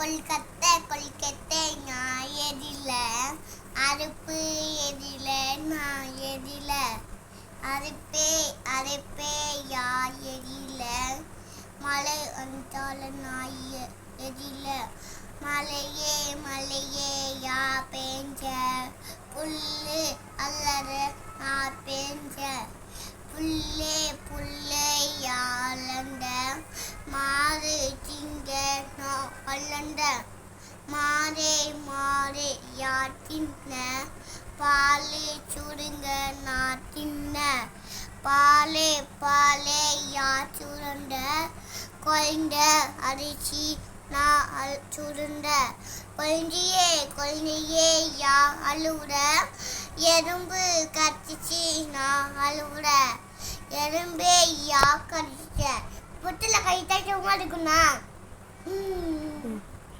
கொல்கத்தை நான் எதில அறுப்பு எதில நான் எதில அறுப்பே யார் எதில மழை வந்தால நான் எதில மலையே யா பேஞ்ச புல்லு அல்லற நான் பேஞ்ச புல்லே யாழண்ட மாறு திங்க நான் வளண்ட மாறே யா தின்ன பாலு சுருங்க நான் தின்ன பாலே யா சுருண்ட குழந்த அரிசி நான் சுருண்ட குழந்தையே யா அழுவுற எறும்பு கடிச்சு நான் அழுவுற எறும்பே யா கடிச்ச புத்துல கை தட்டமா இருக்குண்ணா.